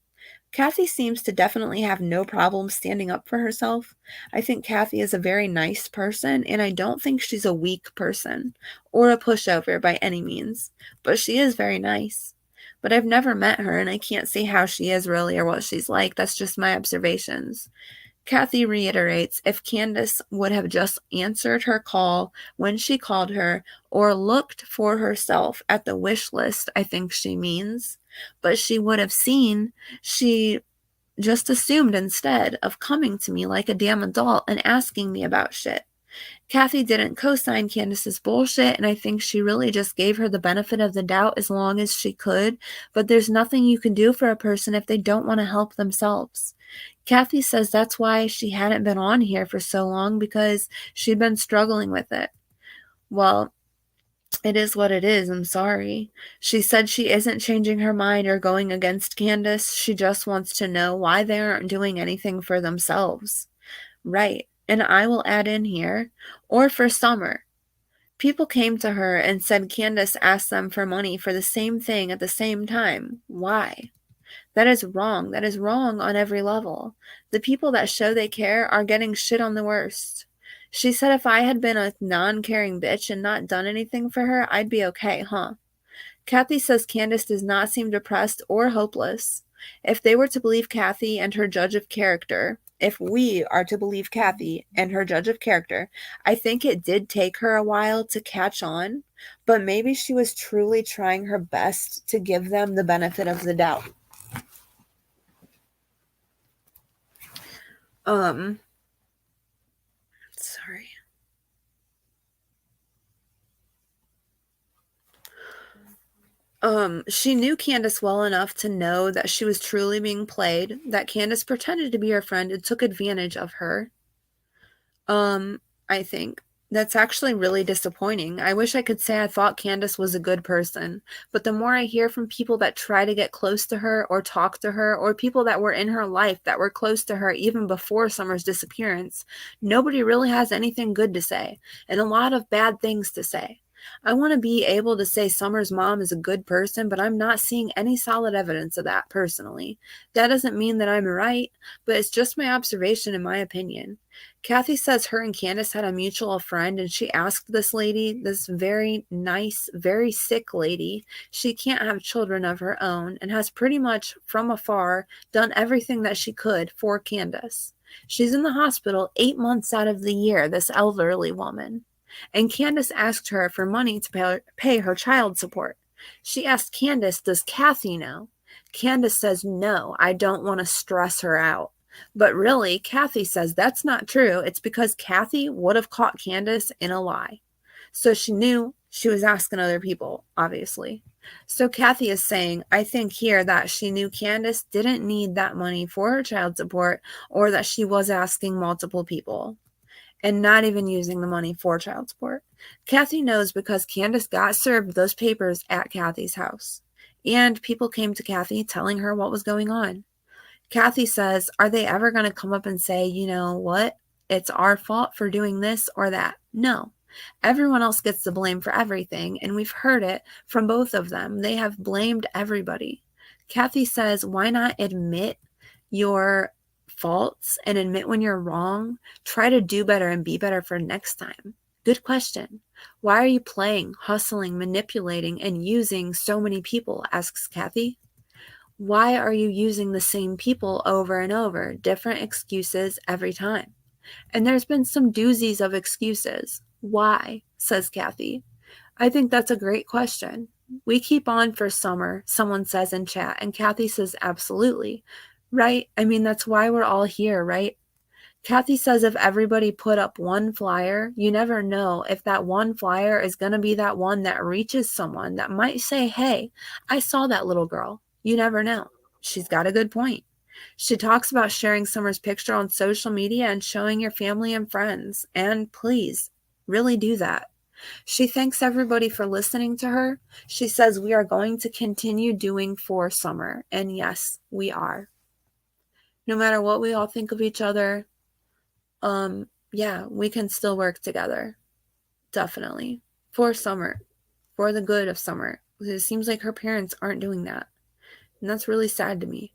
Cathy seems to definitely have no problem standing up for herself. I think Cathy is a very nice person, and I don't think she's a weak person or a pushover by any means, but she is very nice. But I've never met her, and I can't see how she is really or what she's like. That's just my observations. Cathy reiterates if Candace would have just answered her call when she called her or looked for herself at the wish list, I think she means, but she would have seen, she just assumed instead of coming to me like a damn adult and asking me about shit. Cathy didn't co-sign Candace's bullshit, and I think she really just gave her the benefit of the doubt as long as she could, but there's nothing you can do for a person if they don't want to help themselves. Cathy says that's why she hadn't been on here for so long, because she'd been struggling with it. Well, it is what it is. I'm sorry. She said she isn't changing her mind or going against Candace. She just wants to know why they aren't doing anything for themselves. Right. And I will add in here, or for Summer. People came to her and said Candace asked them for money for the same thing at the same time. Why? That is wrong. That is wrong on every level. The people that show they care are getting shit on the worst. She said if I had been a non-caring bitch and not done anything for her, I'd be okay, huh? Cathy says Candace does not seem depressed or hopeless. If they were to believe Cathy and her judge of character, if we are to believe Cathy and her judge of character, I think it did take her a while to catch on, but maybe she was truly trying her best to give them the benefit of the doubt. Sorry. She knew Candace well enough to know that she was truly being played, that Candace pretended to be her friend and took advantage of her. I think that's actually really disappointing. I wish I could say I thought Candace was a good person, but the more I hear from people that try to get close to her or talk to her, or people that were in her life that were close to her even before Summer's disappearance, nobody really has anything good to say, and a lot of bad things to say. I want to be able to say Summer's mom is a good person, but I'm not seeing any solid evidence of that personally. That doesn't mean that I'm right, but it's just my observation and my opinion. Cathy says her and Candace had a mutual friend, and she asked this lady, this very nice, very sick lady, she can't have children of her own, and has pretty much from afar done everything that she could for Candace. She's in the hospital 8 months out of the year, this elderly woman. And Candace asked her for money to pay her child support. She asked Candace, does Cathy know? Candace says, no, I don't want to stress her out. But really, Cathy says that's not true. It's because Cathy would have caught Candace in a lie. So she knew she was asking other people, obviously. So Cathy is saying, I think here that she knew Candace didn't need that money for her child support, or that she was asking multiple people and not even using the money for child support. Cathy knows because Candace got served those papers at Cathy's house. And people came to Cathy telling her what was going on. Cathy says, are they ever going to come up and say, you know what, it's our fault for doing this or that? No. Everyone else gets the blame for everything, and we've heard it from both of them. They have blamed everybody. Cathy says, why not admit your faults and admit when you're wrong? Try to do better and be better for next time. Good question. Why are you playing, hustling, manipulating, and using so many people? Asks Cathy. Why are you using the same people over and over? Different excuses every time. And there's been some doozies of excuses. Why? Says Cathy. I think that's a great question. We keep on for Summer, someone says in chat, and Cathy says absolutely. Right? I mean, that's why we're all here, right? Cathy says if everybody put up one flyer, you never know if that one flyer is going to be that one that reaches someone that might say, hey, I saw that little girl. You never know. She's got a good point. She talks about sharing Summer's picture on social media and showing your family and friends. And please, really do that. She thanks everybody for listening to her. She says we are going to continue doing for Summer. And yes, we are. No matter what we all think of each other, yeah, we can still work together. Definitely. For Summer. For the good of Summer. It seems like her parents aren't doing that. And that's really sad to me.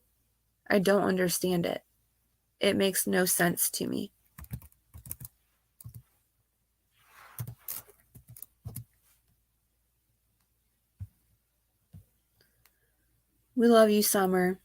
I don't understand it. It makes no sense to me. We love you, Summer.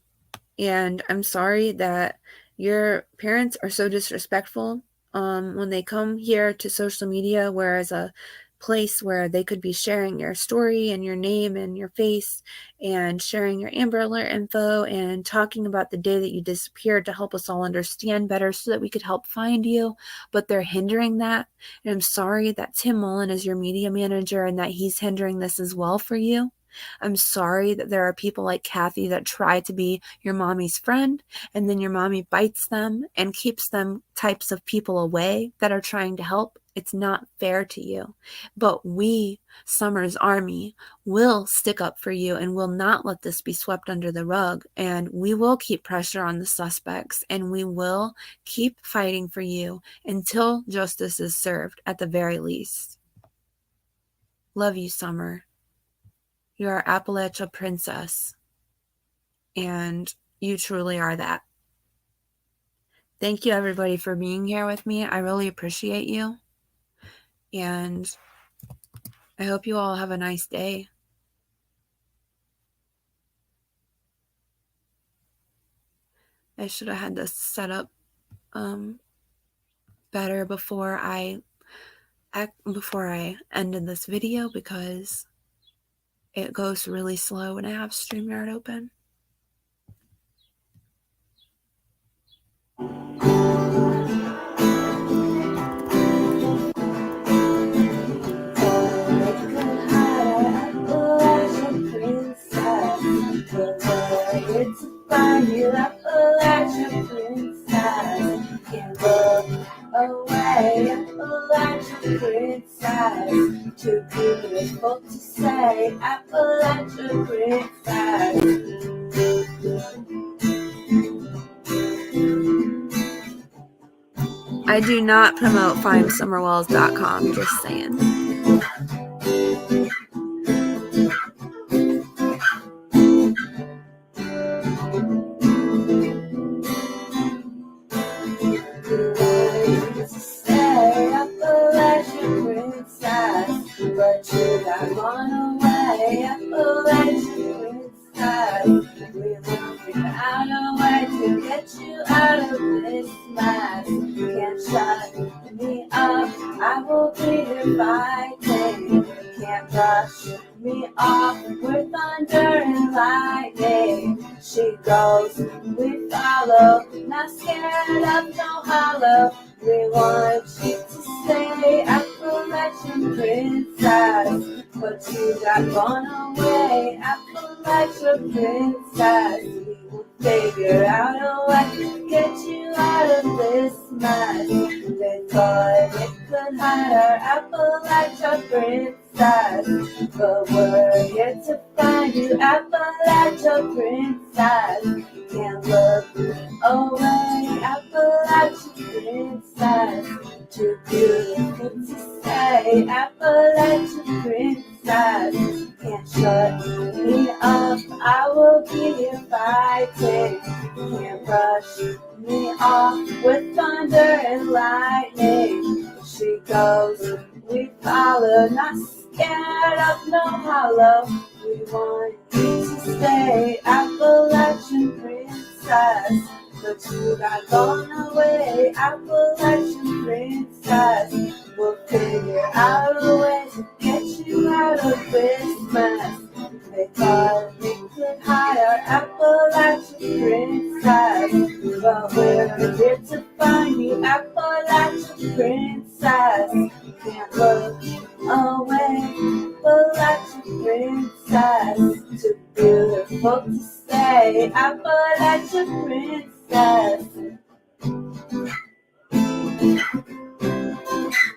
And I'm sorry that your parents are so disrespectful when they come here to social media, whereas a place where they could be sharing your story and your name and your face and sharing your Amber Alert info and talking about the day that you disappeared to help us all understand better so that we could help find you. But they're hindering that. And I'm sorry that Tim Mullen is your media manager and that he's hindering this as well for you. I'm sorry that there are people like Cathy that try to be your mommy's friend, and then your mommy bites them and keeps them types of people away that are trying to help. It's not fair to you. But we, Summer's Army, will stick up for you and will not let this be swept under the rug. And we will keep pressure on the suspects, and we will keep fighting for you until justice is served at the very least. Love you, Summer. You're our Appalachia princess, and you truly are that. Thank you, everybody, for being here with me. I really appreciate you, and I hope you all have a nice day. I should have had this set up better before I ended this video, because it goes really slow when I have StreamYard open. To find you, Appalachia princess. Can't look away, Appalachia princess. Too beautiful to say, Appalachia princess. I do not promote findsummerwells.com, just saying. But you got gone away, Appalachia princess. We will figure out a way to get you out of this mess. Can't shut me up, I will be here fighting. Can't brush me off, we're thunder and lightning. She goes, we follow, not scared of no hollow. We want you to stay, Appalachian princess. But you got gone away, Appalachian princess. We will figure out a way to get you out of this mess. They thought it could hide our Appalachian princess, but we're here to find you, Appalachian princess. Can't look away, Appalachian princess. Too beautiful to say, Appalachian princess. Can't shut me up, I will be here fighting. Can't brush me off with thunder and lightning. She goes, we follow, not scared of no hollow. We want you to stay, Appalachian princess. But you got gone away, Appalachian princess. We'll figure out a way to get you out of this mess. They thought they could hide our Appalachian princess, but we're here to find you, Appalachian princess. Can't look away, Appalachian princess. Too beautiful to stay, Appalachian princess.